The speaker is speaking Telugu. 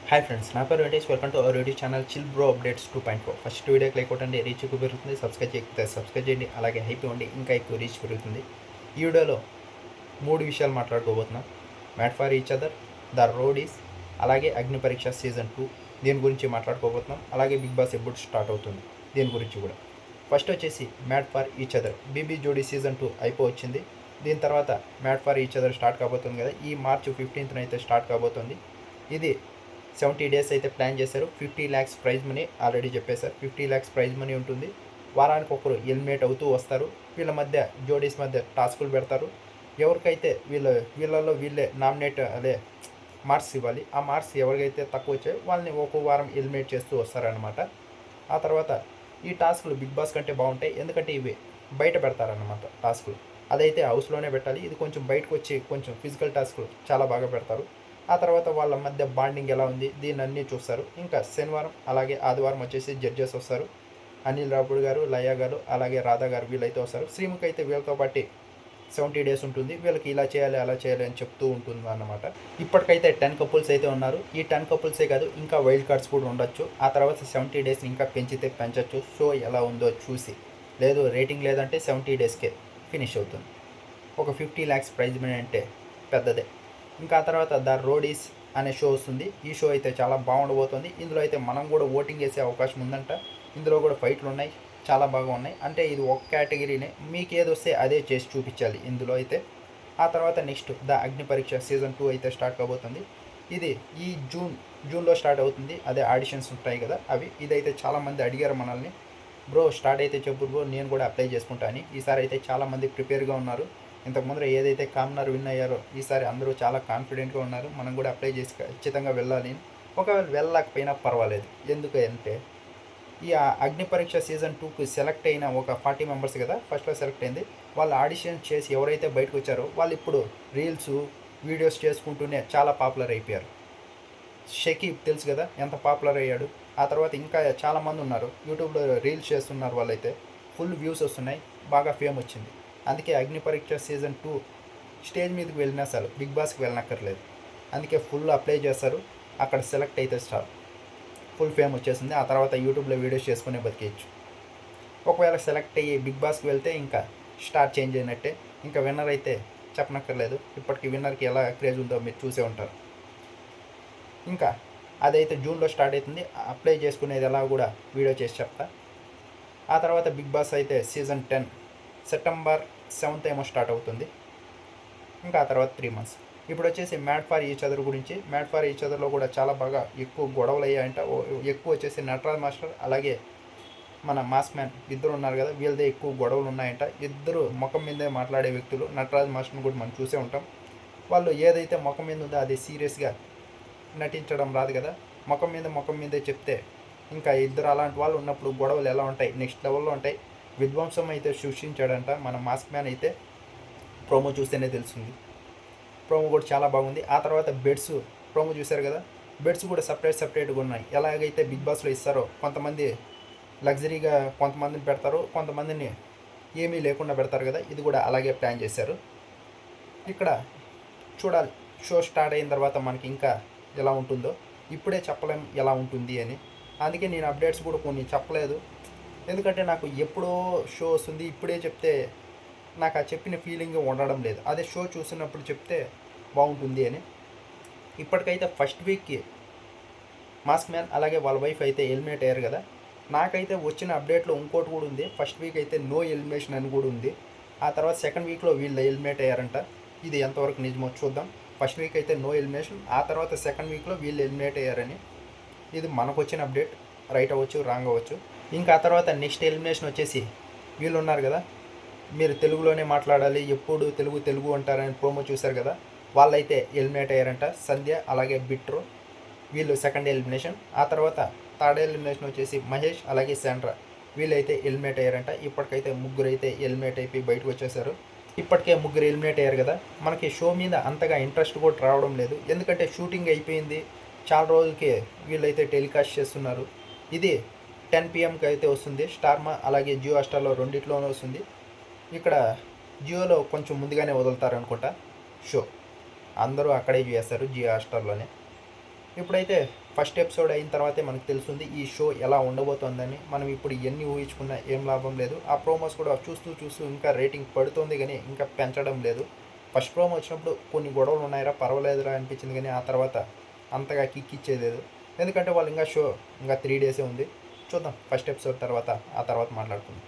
హాయ్ ఫ్రెండ్స్, నా పేరు Venkatesh. Welcome to our YouTube channel chill bro updates 2.4. First వీడియోకి లైక్ కొట్టండి, రీచ్ ఎక్కువ పెరుగుతుంది. సబ్స్క్రైబ్ చేయండి, అలాగే హైప్ ఇవ్వండి, ఇంకా ఎక్కువ రీచ్ పెరుగుతుంది. ఈ వీడియోలో 3 విషయాలు మాట్లాడుకోబోతున్నాం. Made for each other, the Roadies, అలాగే అగ్ని పరీక్ష సీజన్ 2 దీని గురించి మాట్లాడుకోబోతున్నాం. అలాగే బిగ్ బాస్ ఎప్పుడు స్టార్ట్ అవుతుంది దీని గురించి కూడా. ఫస్ట్ వచ్చేసి made for each other. BB Jodi season 2 అయిపోవచ్చింది. దీని తర్వాత made for each other start కాబోతుంది కదా, ఈ మార్చ్ 15th అయితే స్టార్ట్ కాబోతుంది. ఇది 70 డేస్ అయితే ప్లాన్ చేశారు. 50 lakhs ప్రైజ్ మనీ ఆల్రెడీ చెప్పేశారు. 50 lakhs ప్రైజ్ మనీ ఉంటుంది. వారానికి ఒకరు ఎలిమినేట్ అవుతూ వస్తారు. వీళ్ళ మధ్య జోడీస్ మధ్య టాస్కులు పెడతారు. ఎవరికైతే వీళ్ళలో వీళ్ళే నామినేట్ మార్క్స్ ఇవ్వాలి. ఆ మార్క్స్ ఎవరికైతే తక్కువ వచ్చాయో వాళ్ళని ఒక్కో వారం ఎలిమినేట్ చేస్తూ వస్తారనమాట. ఆ తర్వాత ఈ టాస్కులు బిగ్ బాస్ కంటే బాగుంటాయి, ఎందుకంటే ఇవి బయట పెడతారనమాట టాస్కులు. అదైతే హౌస్లోనే పెట్టాలి. ఇది కొంచెం బయటకు వచ్చి కొంచెం ఫిజికల్ టాస్కులు చాలా బాగా పెడతారు. ఆ తర్వాత వాళ్ళ మధ్య బాండింగ్ ఎలా ఉంది దీన్ని అన్నీ చూస్తారు. ఇంకా శనివారం అలాగే ఆదివారం వచ్చేసి జడ్జెస్ వస్తారు. అనిల్ రావుపూడి గారు, లయ గారు, అలాగే రాధా గారు వీళ్ళైతే వస్తారు. శ్రీముఖి అయితే వీళ్ళతో పాటు 70 డేస్ ఉంటుంది. వీళ్ళకి ఇలా చేయాలి అలా చేయాలి అని చెప్తూ ఉంటుంది అన్నమాట. ఇప్పటికైతే 10 కపుల్స్ అయితే ఉన్నారు. ఈ 10 కపుల్సే కాదు, ఇంకా వైల్డ్ కార్డ్స్ కూడా ఉండొచ్చు. ఆ తర్వాత 70 డేస్ ఇంకా పెంచితే పెంచవచ్చు, షో ఎలా ఉందో చూసి. లేదు రేటింగ్ లేదంటే 70 డేస్కే ఫినిష్ అవుతుంది. ఒక 50 lakhs ప్రైజ్ మనీ అంటే పెద్దదే. ఇంకా ఆ తర్వాత ద రోడీస్ అనే షో వస్తుంది. ఈ షో అయితే చాలా బాగుండబోతుంది. ఇందులో అయితే మనం కూడా ఓటింగ్ వేసే అవకాశం ఉందంట. ఇందులో కూడా ఫైట్లు ఉన్నాయి, చాలా బాగా ఉన్నాయి. అంటే ఇది ఒక కేటగిరీనే, మీకు ఏది వస్తే అదే చేసి చూపించాలి ఇందులో అయితే. ఆ తర్వాత నెక్స్ట్ ద అగ్ని పరీక్ష సీజన్ 2 అయితే స్టార్ట్ కాబోతుంది. ఇది ఈ జూన్లో స్టార్ట్ అవుతుంది. అదే ఆడిషన్స్ ఉంటాయి కదా అవి. ఇదైతే చాలామంది అడిగారు మనల్ని, బ్రో స్టార్ట్ అయితే చెప్పు బ్రో, నేను కూడా అప్లై చేసుకుంటా అని. ఈసారి అయితే చాలామంది ప్రిపేర్గా ఉన్నారు. ఇంతకుముందు ఏదైతే కామనర్ విన్ అయ్యారో ఈసారి అందరూ చాలా కాన్ఫిడెంట్గా ఉన్నారు. మనం కూడా అప్లై చేసి ఖచ్చితంగా వెళ్ళాలి. ఒకవేళ వెళ్ళలేకపోయినా పర్వాలేదు. ఎందుకంటే ఈ అగ్ని పరీక్ష సీజన్ 2కి సెలెక్ట్ అయిన ఒక 40 మెంబర్స్ కదా ఫస్ట్లో సెలెక్ట్ అయింది. వాళ్ళు ఆడిషన్ చేసి ఎవరైతే బయటకు వచ్చారో వాళ్ళు ఇప్పుడు రీల్స్ వీడియోస్ చేసుకుంటూనే చాలా పాపులర్ అయిపోయారు. షకీబ్ తెలుసు కదా ఎంత పాపులర్ అయ్యాడు. ఆ తర్వాత ఇంకా చాలామంది ఉన్నారు యూట్యూబ్లో రీల్స్ చేస్తున్నారు. వాళ్ళైతే ఫుల్ వ్యూస్ వస్తున్నాయి, బాగా ఫేమ్ వచ్చింది. అందుకే అగ్ని పరీక్ష సీజన్ 2 స్టేజ్ మీదకి వెళ్ళినా సరే బిగ్ బాస్కి వెళ్ళనక్కర్లేదు. అందుకే ఫుల్ అప్లై చేస్తారు. అక్కడ సెలెక్ట్ అయితే స్టార్ ఫుల్ ఫేమ్ వచ్చేసింది. ఆ తర్వాత యూట్యూబ్లో వీడియోస్ చేసుకునే బతికేయచ్చు. ఒకవేళ సెలెక్ట్ అయ్యి బిగ్ బాస్కి వెళ్తే ఇంకా స్టార్ చేంజ్ అయినట్టే. ఇంకా విన్నర్ అయితే చెప్పనక్కర్లేదు. ఇప్పటికి విన్నర్కి ఎలా క్రేజ్ ఉందో మీరు చూసే ఉంటారు. ఇంకా అదైతే జూన్లో స్టార్ట్ అవుతుంది. అప్లై చేసుకునేది ఎలా కూడా వీడియో చేసి చెప్తా. ఆ తర్వాత బిగ్ బాస్ అయితే సీజన్ 10 సెప్టెంబర్ 7th ఏమో స్టార్ట్ అవుతుంది. ఇంకా ఆ తర్వాత 3 months. ఇప్పుడు వచ్చేసి మ్యాట్ ఫర్ ఈచ్ అదర్ గురించి. మ్యాట్ ఫర్ ఈచ్ అదర్లో కూడా చాలా బాగా ఎక్కువ గొడవలు అయ్యాయంట. ఎక్కువ వచ్చేసి నటరాజ్ మాస్టర్ అలాగే మన మాస్ మ్యాన్ ఇద్దరు ఉన్నారు కదా, వీళ్ళదే ఎక్కువ గొడవలు ఉన్నాయంట. ఇద్దరు ముఖం మీదే మాట్లాడే వ్యక్తులు. నటరాజ్ మాస్టర్ని కూడా మనం చూసే ఉంటాం. వాళ్ళు ఏదైతే ముఖం మీద ఉందో అది సీరియస్గా నటించడం రాదు కదా, ముఖం మీదే చెప్తే ఇంకా ఇద్దరు అలాంటి వాళ్ళు ఉన్నప్పుడు గొడవలు ఎలా ఉంటాయి, నెక్స్ట్ లెవెల్లో ఉంటాయి. విధ్వంసం అయితే సృష్టించాడంట మన మాస్క్ మ్యాన్ అయితే. ప్రోమో చూస్తేనే తెలుస్తుంది. ప్రోమో కూడా చాలా బాగుంది. ఆ తర్వాత బెడ్స్ ప్రోమో చూశారు కదా, బెడ్స్ కూడా సపరేట్గా ఉన్నాయి. ఎలాగైతే బిగ్ బాస్లో ఇస్తారో కొంతమంది లగ్జరీగా కొంతమందిని పెడతారు, కొంతమందిని ఏమీ లేకుండా పెడతారు కదా, ఇది కూడా అలాగే ప్లాన్ చేశారు. ఇక్కడ చూడాలి షో స్టార్ట్ అయిన తర్వాత మనకి ఇంకా ఎలా ఉంటుందో. ఇప్పుడే చెప్పలేం ఎలా ఉంటుంది అని. అందుకే నేను అప్డేట్స్ కూడా కొన్ని చెప్పలేదు. ఎందుకంటే నాకు ఎప్పుడో షో వస్తుంది, ఇప్పుడే చెప్తే నాకు ఆ చెప్పిన ఫీలింగ్ ఉండడం లేదు. అదే షో చూసినప్పుడు చెప్తే బాగుంటుంది అని. ఇప్పటికైతే ఫస్ట్ వీక్కి మాస్క్ మ్యాన్ అలాగే వాళ్ళ వైఫ్ అయితే ఎలిమినేట్ అయ్యారు కదా. నాకైతే వచ్చిన అప్డేట్లో ఇంకోటి కూడా ఉంది. ఫస్ట్ వీక్ అయితే నో ఎలిమినేషన్ అని కూడా ఉంది. ఆ తర్వాత సెకండ్ వీక్లో వీళ్ళు ఎలిమినేట్ అయ్యారంట. ఇది ఎంతవరకు నిజమో చూద్దాం. ఫస్ట్ వీక్ అయితే నో ఎలిమినేషన్, ఆ తర్వాత సెకండ్ వీక్లో వీళ్ళు ఎలిమినేట్ అయ్యారని. ఇది మనకు వచ్చిన అప్డేట్, రైట్ అవ్వచ్చు రాంగ్ అవ్వచ్చు. ఇంకా ఆ తర్వాత నెక్స్ట్ ఎలిమినేషన్ వచ్చేసి వీళ్ళు ఉన్నారు కదా, మీరు తెలుగులోనే మాట్లాడాలి ఎప్పుడు తెలుగు అంటారని ప్రోమో చూశారు కదా, వాళ్ళైతే ఎలిమినేట్ అయ్యారంట. సంధ్య అలాగే బిట్రో వీళ్ళు సెకండ్ ఎలిమినేషన్. ఆ తర్వాత థర్డ్ ఎలిమినేషన్ వచ్చేసి మహేష్ అలాగే శాండ్రా వీళ్ళైతే ఎలిమినేట్ అయ్యారంట. ఇప్పటికైతే ముగ్గురు అయితే ఎలిమినేట్ అయిపోయి బయటకు వచ్చేసారు. ఇప్పటికే ముగ్గురు ఎలిమినేట్ అయ్యారు కదా, మనకి షో మీద అంతగా ఇంట్రెస్ట్ కూడా రావడం లేదు. ఎందుకంటే షూటింగ్ అయిపోయింది, చాలా రోజులకే వీళ్ళైతే టెలికాస్ట్ చేస్తున్నారు. ఇది 10 PM అయితే వస్తుంది. స్టార్మా అలాగే జియో హాట్‌స్టార్లో రెండిట్లోనే వస్తుంది. ఇక్కడ జియోలో కొంచెం ముందుగానే వదులుతారనుకుంటా షో. అందరూ అక్కడే చేస్తారు జియో హాట్‌స్టార్లోనే. ఇప్పుడైతే ఫస్ట్ ఎపిసోడ్ అయిన తర్వాతే మనకు తెలుస్తుంది ఈ షో ఎలా ఉండబోతోందని. మనం ఇప్పుడు ఎన్ని ఊహించుకున్నా ఏం లాభం లేదు. ఆ ప్రోమోస్ కూడా చూస్తూ ఇంకా రేటింగ్ పడుతుంది కానీ ఇంకా పెంచడం లేదు. ఫస్ట్ ప్రోమో వచ్చినప్పుడు కొన్ని గొడవలు ఉన్నాయిరా పర్వాలేదురా అనిపించింది కానీ ఆ తర్వాత అంతగా కిక్ ఇచ్చేది లేదు. ఎందుకంటే వాళ్ళు ఇంకా షో ఇంకా 3 డేసే ఉంది. చూద్దాం ఫస్ట్ ఎపిసోడ్ తర్వాత ఆ తర్వాత మాట్లాడుకుందాం.